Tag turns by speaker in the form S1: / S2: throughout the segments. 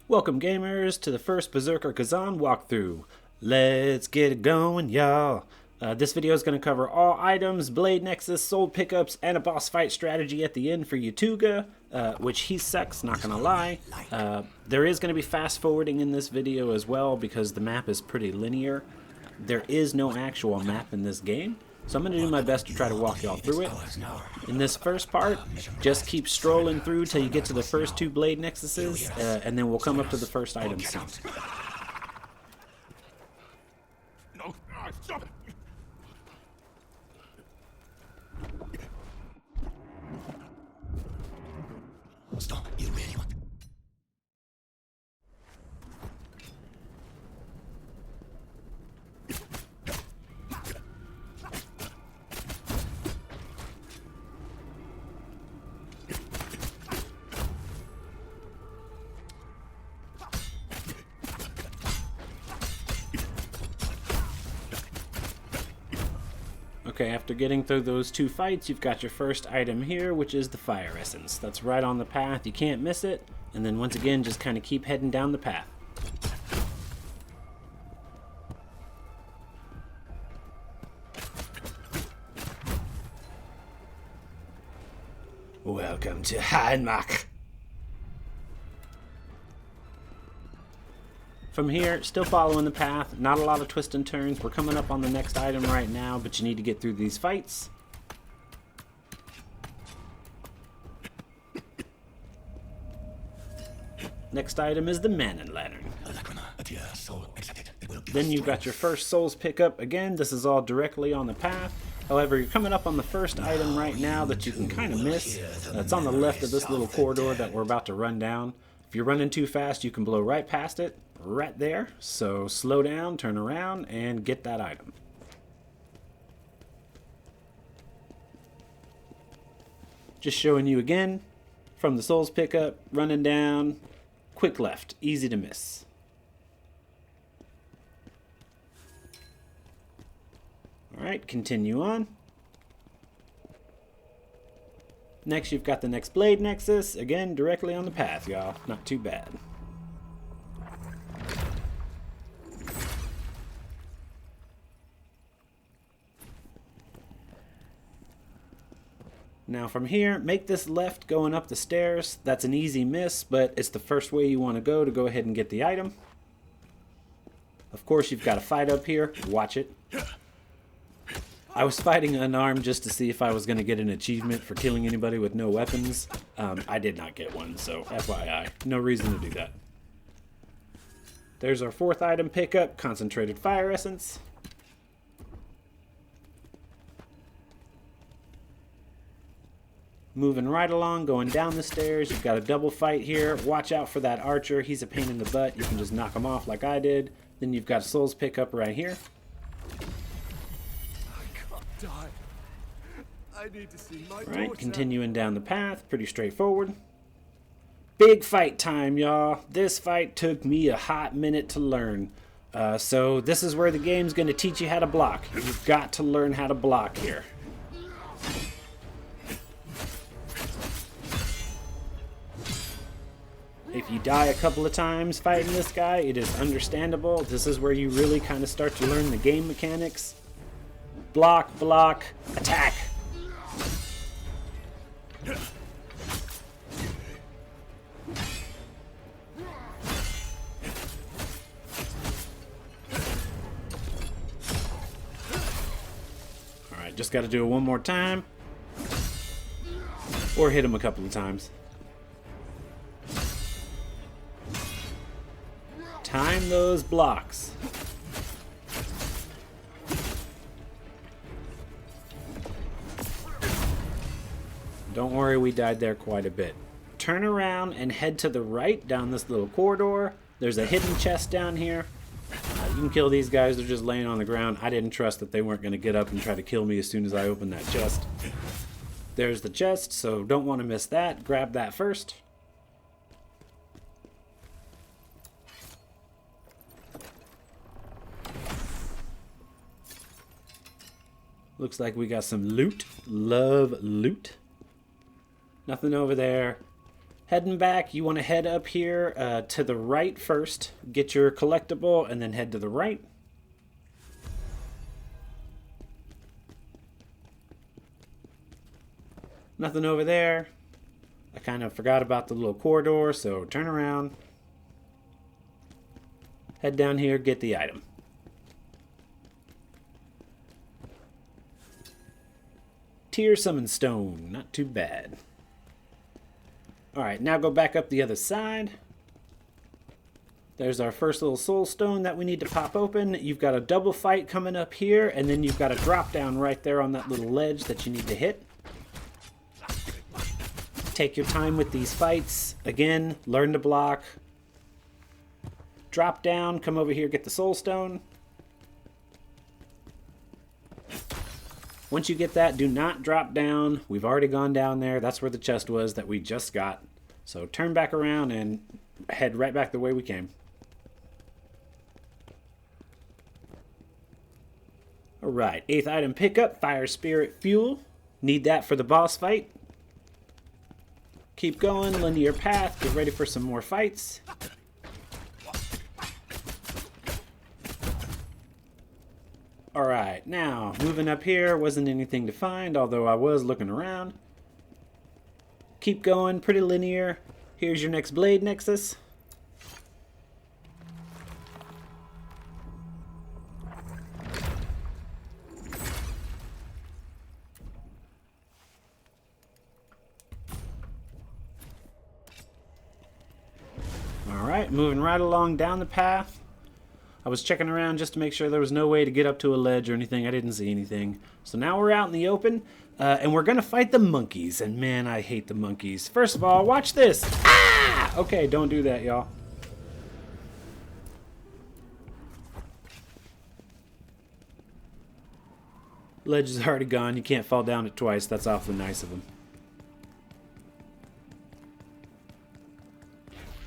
S1: Welcome gamers to the first Berserker Khazan walkthrough. Let's get it going, y'all. This video is going to cover all items, blade nexus, soul pickups, and a boss fight strategy at the end for Yetuga, which he sucks, not gonna lie. There is going to be fast forwarding in this video as well because the map is pretty linear. There is no actual map in this game, so I'm going to do my best to try to walk y'all through it. In this first part, just keep strolling through till you get to the first two blade nexuses, and then we'll come up to the first item soon.
S2: No, stop it! Stop, you really want...
S1: Okay, after getting through those two fights, you've got your first item here, which is the fire essence. That's right on the path, you can't miss it. And then once again, just kind of keep heading down the path. Welcome to Heinmach. From here, still following the path, not a lot of twists and turns. We're coming up on the next item right now, but you need to get through these fights. Next item is the Manon Lantern. Then you've got your first souls pickup. Again, this is all directly on the path. However, you're coming up on the first item right now that you can kind of miss. It's on the left of this little corridor that we're about to run down. If you're running too fast, you can blow right past it, right there. So slow down, turn around, and get that item. Just showing you again, from the souls pickup, running down, quick left, easy to miss. Alright, continue on. Next, you've got the next blade nexus. Again, directly on the path, y'all. Not too bad. Now from here, make this left going up the stairs. That's an easy miss, but it's the first way you want to go ahead and get the item. Of course, you've got a fight up here. Watch it. I was fighting unarmed just to see if I was going to get an achievement for killing anybody with no weapons. I did not get one, so FYI. No reason to do that. There's our fourth item pickup, concentrated fire essence. Moving right along, going down the stairs. You've got a double fight here. Watch out for that archer. He's a pain in the butt. You can just knock him off like I did. Then you've got a souls pickup right here.
S2: Die. I need to see my
S1: Right, continuing down the path, pretty straightforward. Big fight time, y'all. This fight took me a hot minute to learn. So this is where the game's going to teach you how to block. You've got to learn how to block here. If you die a couple of times fighting this guy, it is understandable. This is where you really kind of start to learn the game mechanics. Block, block, attack. Alright, just got to do it one more time. Or hit him a couple of times. Time those blocks. Don't worry, we died there quite a bit. Turn around and head to the right down this little corridor. There's a hidden chest down here. You can kill these guys, they're just laying on the ground. I didn't trust that they weren't going to get up and try to kill me as soon as I opened that chest. There's the chest, so don't want to miss that. Grab that first. Looks like we got some loot. Love loot. Nothing over there. Heading back, you want to head up here to the right first. Get your collectible and then head to the right. Nothing over there. I kind of forgot about the little corridor, so turn around. Head down here, get the item. Tear Summon Stone, not too bad. Alright, now go back up the other side. There's our first little soul stone that we need to pop open. You've got a double fight coming up here, and then you've got a drop down right there on that little ledge that you need to hit. Take your time with these fights. Again, learn to block. Drop down, come over here, get the soul stone. Once you get that, do not drop down. We've already gone down there. That's where the chest was that we just got. So turn back around and head right back the way we came. Alright, 8th item pickup, Fire Spirit Fuel. Need that for the boss fight. Keep going, linear path, get ready for some more fights. Alright, now, moving up here, wasn't anything to find, although I was looking around. Keep going, pretty linear. Here's your next blade nexus. Alright, moving right along down the path. I was checking around just to make sure there was no way to get up to a ledge or anything. I didn't see anything. So now we're out in the open, and we're going to fight the monkeys. And man, I hate the monkeys. First of all, watch this. Ah! Okay, don't do that, y'all. Ledge is already gone. You can't fall down it twice. That's awfully nice of them.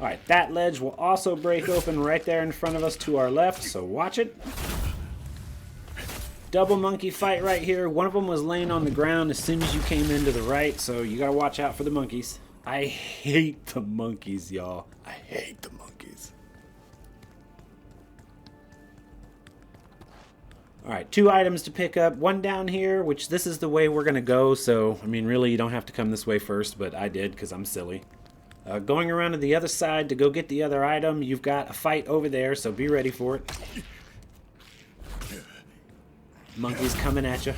S1: Alright, that ledge will also break open right there in front of us to our left, so watch it. Double monkey fight right here. One of them was laying on the ground as soon as you came into the right, so you gotta watch out for the monkeys. I hate the monkeys, y'all. I hate the monkeys. Alright, 2 items to pick up. One down here, which this is the way we're gonna go, so, I mean, really, you don't have to come this way first, but I did, because I'm silly. Going around to the other side to go get the other item. You've got a fight over there, so be ready for it. Monkey's coming at you.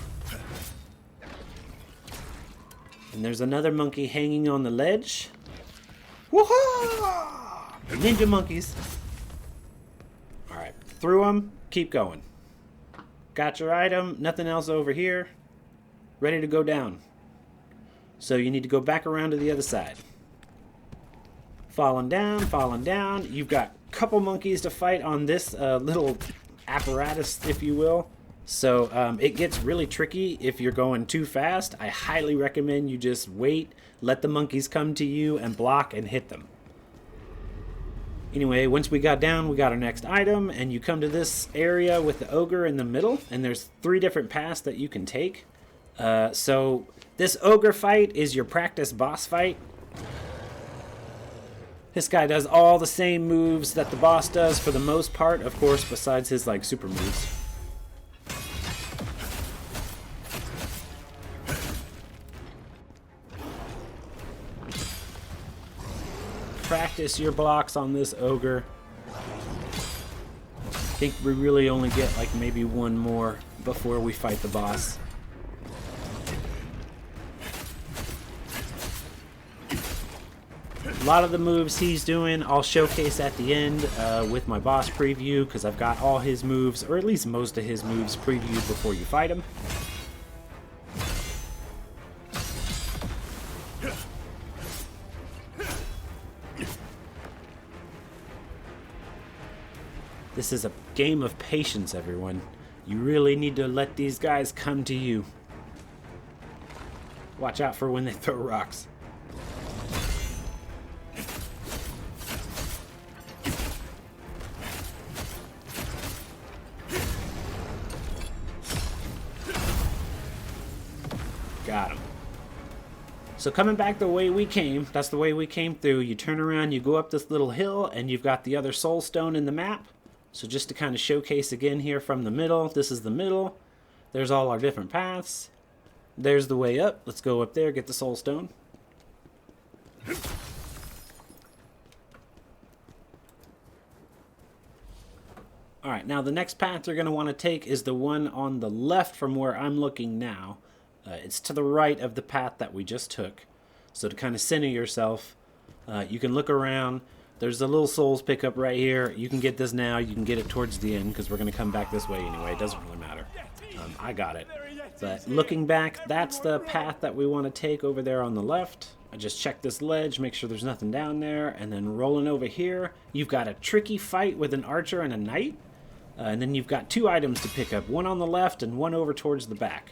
S1: And there's another monkey hanging on the ledge. Woohoo! Ninja monkeys. Alright, through them, keep going. Got your item, nothing else over here. Ready to go down. So you need to go back around to the other side. Falling down. You've got a couple monkeys to fight on this little apparatus, if you will. So it gets really tricky if you're going too fast. I highly recommend you just wait, let the monkeys come to you, and block and hit them. Anyway, once we got down, we got our next item, and you come to this area with the ogre in the middle, and there's 3 different paths that you can take. So this ogre fight is your practice boss fight. This guy does all the same moves that the boss does for the most part, of course, besides his, like, super moves. Practice your blocks on this ogre. I think we really only get, like, maybe one more before we fight the boss. A lot of the moves he's doing I'll showcase at the end with my boss preview, because I've got all his moves, or at least most of his moves, previewed before you fight him. This is a game of patience, everyone. You really need to let these guys come to you. Watch out for when they throw rocks. Got him. So coming back the way we came, that's the way we came through. You turn around, you go up this little hill, and you've got the other soul stone in the map. So just to kind of showcase again here from the middle, this is the middle. There's all our different paths. There's the way up. Let's go up there, get the soul stone. Alright, now the next path you're going to want to take is the one on the left from where I'm looking now. It's to the right of the path that we just took. So to kind of center yourself, you can look around. There's a little souls pickup right here. You can get this now. You can get it towards the end because we're going to come back this way anyway. It doesn't really matter. I got it. But looking back, that's the path that we want to take over there on the left. I just check this ledge, make sure there's nothing down there, and then rolling over here, you've got a tricky fight with an archer and a knight. And then you've got 2 items to pick up, one on the left and one over towards the back.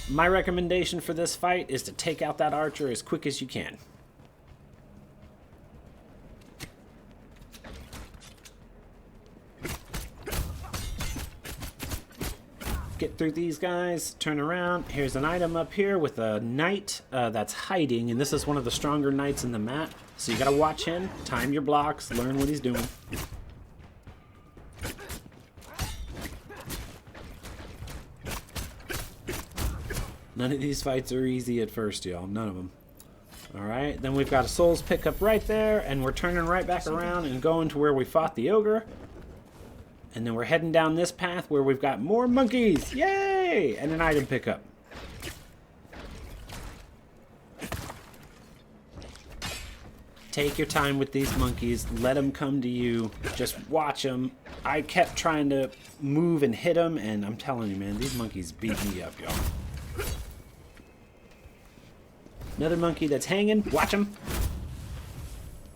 S1: My recommendation for this fight is to take out that archer as quick as you can. Get through these guys, turn around. Here's an item up here with a knight that's hiding, and this is one of the stronger knights in the map. So you gotta watch him, time your blocks, learn what he's doing. None of these fights are easy at first, y'all. None of them. Alright, then we've got a souls pickup right there, and we're turning right back around and going to where we fought the ogre. And then we're heading down this path where we've got more monkeys! Yay! And an item pickup. Take your time with these monkeys. Let them come to you. Just watch them. I kept trying to move and hit them, and I'm telling you, man, these monkeys beat me up, y'all. Another monkey that's hanging. Watch him.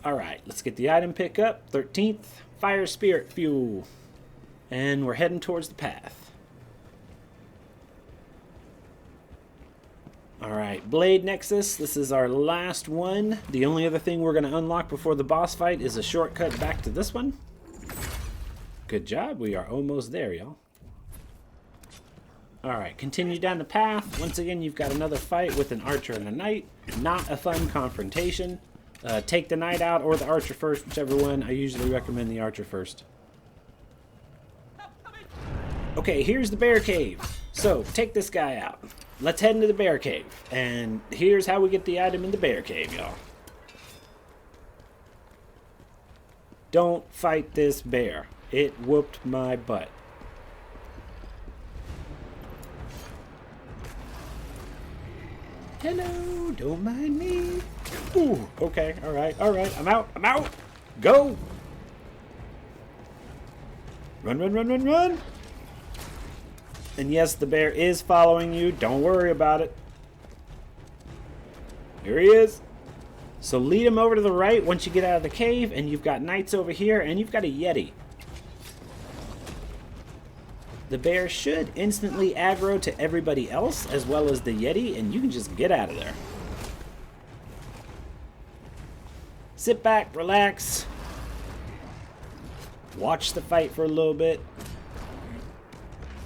S1: Alright, let's get the item pickup. 13th. Fire Spirit Fuel. And we're heading towards the path. Alright, Blade Nexus. This is our last one. The only other thing we're going to unlock before the boss fight is a shortcut back to this one. Good job. We are almost there, y'all. Alright, continue down the path. Once again, you've got another fight with an archer and a knight. Not a fun confrontation. Take the knight out or the archer first, whichever one. I usually recommend the archer first. Okay, here's the bear cave. So, take this guy out. Let's head into the bear cave. And here's how we get the item in the bear cave, y'all. Don't fight this bear. It whooped my butt. Hello, don't mind me. Ooh, okay, alright, I'm out. Go! Run, run, run, run, run! And yes, the bear is following you. Don't worry about it. Here he is. So lead him over to the right once you get out of the cave, and you've got knights over here, and you've got a yeti. The bear should instantly aggro to everybody else, as well as the yeti, and you can just get out of there. Sit back, relax. Watch the fight for a little bit.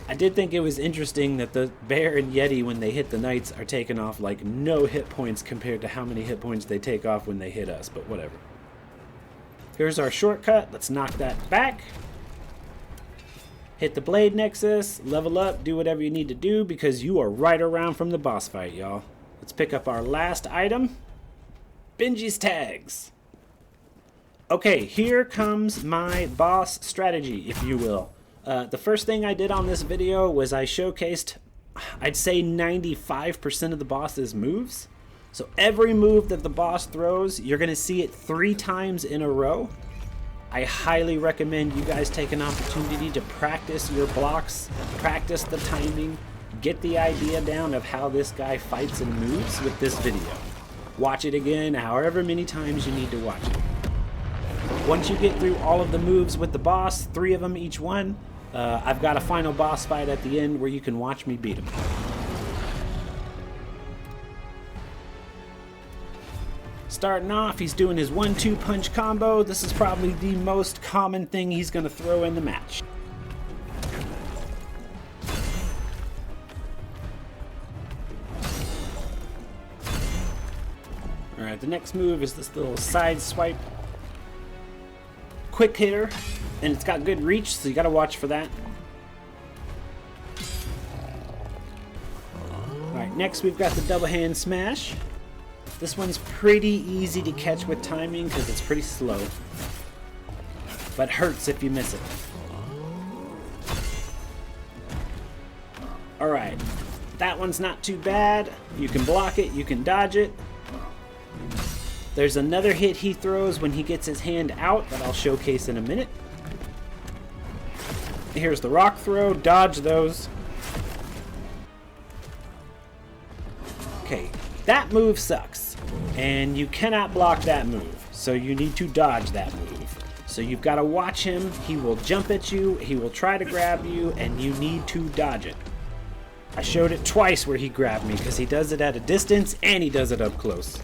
S1: I did think it was interesting that the bear and yeti, when they hit the knights, are taking off like no hit points compared to how many hit points they take off when they hit us, but whatever. Here's our shortcut. Let's knock that back. Hit the Blade Nexus, level up, do whatever you need to do because you are right around from the boss fight, y'all. Let's pick up our last item. Benji's tags. Okay, here comes my boss strategy, if you will. The first thing I did on this video was I showcased, I'd say 95% of the boss's moves. So every move that the boss throws, you're going to see it 3 times in a row. I highly recommend you guys take an opportunity to practice your blocks, practice the timing, get the idea down of how this guy fights and moves with this video. Watch it again however many times you need to watch it. Once you get through all of the moves with the boss, 3 of them each one, I've got a final boss fight at the end where you can watch me beat him. Starting off, he's doing his 1-2 punch combo. This is probably the most common thing he's going to throw in the match. Alright, the next move is this little side swipe. Quick hitter, and it's got good reach, so you gotta watch for that. Alright, next we've got the double hand smash. This one's pretty easy to catch with timing because it's pretty slow, but hurts if you miss it. Alright, that one's not too bad. You can block it, you can dodge it. There's another hit he throws when he gets his hand out that I'll showcase in a minute. Here's the rock throw, dodge those. Okay, that move sucks, and you cannot block that move, so you need to dodge that move. So you've got to watch him, he will jump at you, he will try to grab you, and you need to dodge it. I showed it twice where he grabbed me, because he does it at a distance, and he does it up close.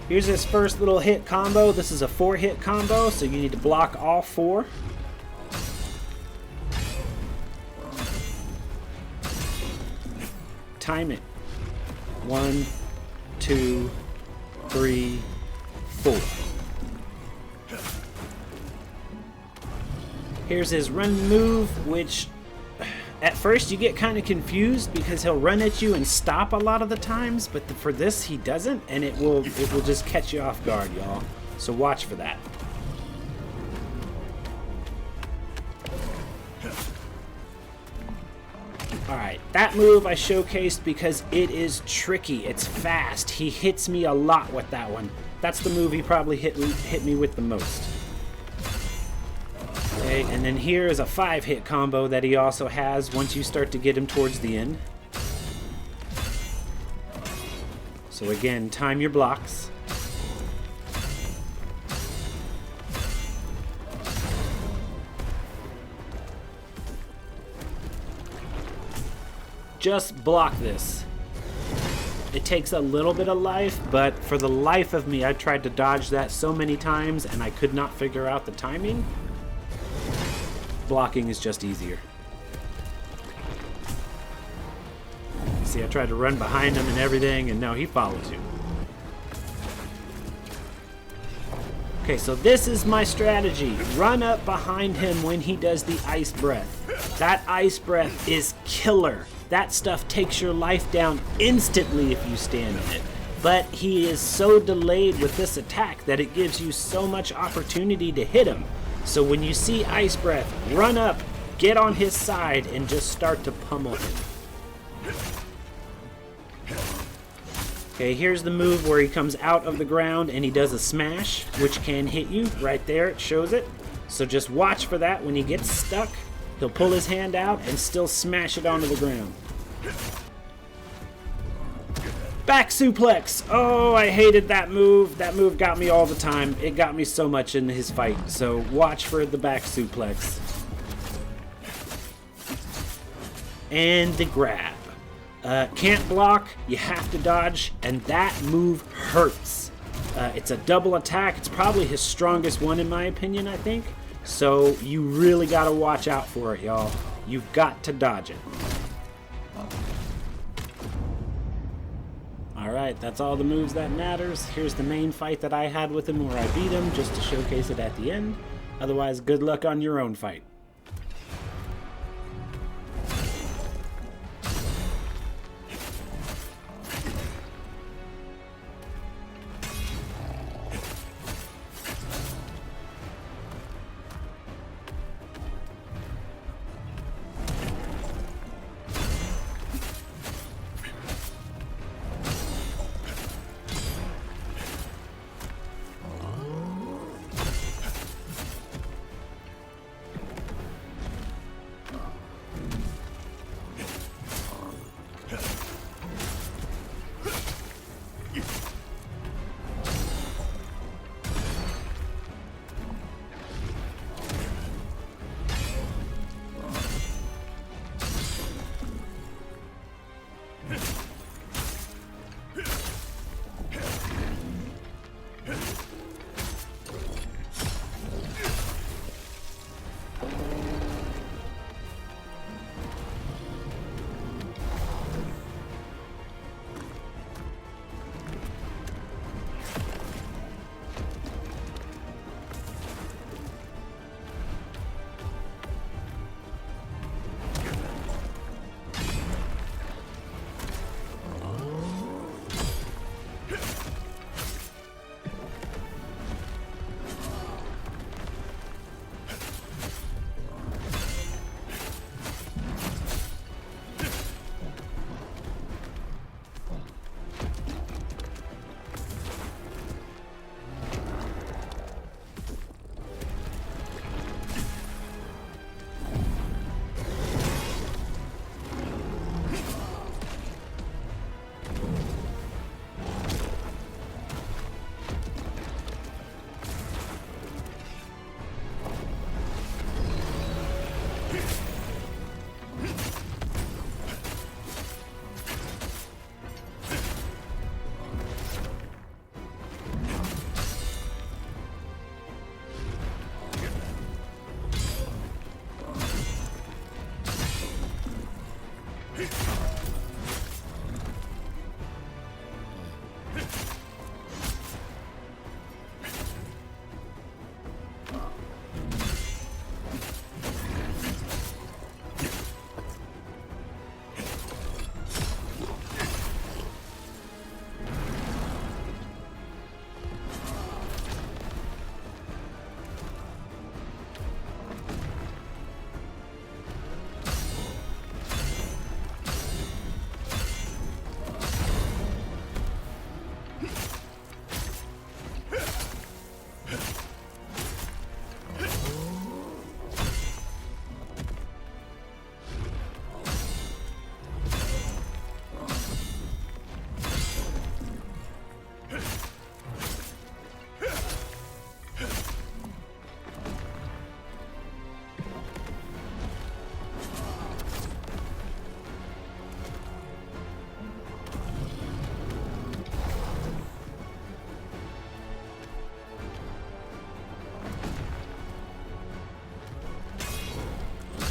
S1: Here's his first little hit combo. This is a 4-hit combo, so you need to block all 4. Time it. 1, 2, 3, 4. Here's his run move, which at first you get kind of confused because he'll run at you and stop a lot of the times, but for this he doesn't, and it will just catch you off guard, y'all. So watch for that. Alright, that move I showcased because it is tricky. It's fast. He hits me a lot with that one. That's the move he probably hit me with the most. Okay, and then here is a 5-hit combo that he also has once you start to get him towards the end. So again, time your blocks. Just block this. It takes a little bit of life, but for the life of me, I tried to dodge that so many times and I could not figure out the timing. Blocking is just easier. See, I tried to run behind him and everything, and no, he follows you. Okay, so this is my strategy. Run up behind him when he does the ice breath. That ice breath is killer. That stuff takes your life down instantly if you stand in it. But he is so delayed with this attack that it gives you so much opportunity to hit him. So when you see ice breath, run up, get on his side, and just start to pummel him. Okay, here's the move where he comes out of the ground and he does a smash, which can hit you. Right there, it shows it. So just watch for that. When he gets stuck, he'll pull his hand out and still smash it onto the ground. Back suplex! Oh, I hated that move. That move got me all the time. It got me so much in his fight. So watch for the back suplex. And the grab. Can't block, you have to dodge, and that move hurts. It's a double attack. It's probably his strongest one in my opinion, I think. So you really got to watch out for it, y'all. You've got to dodge it. Alright, that's all the moves that matters. Here's the main fight that I had with him where I beat him, just to showcase it at the end. Otherwise, good luck on your own fight.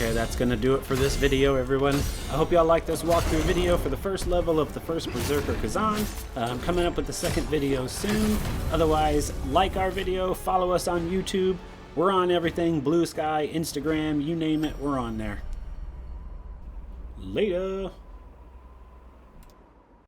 S1: Okay, that's gonna do it for this video, everyone. I hope y'all like this walkthrough video for the first level of the first Berserker Khazan. I'm coming up with the second video soon. Otherwise, like our video, follow us on YouTube. We're on everything, Blue Sky, Instagram, you name it, we're on there. Later.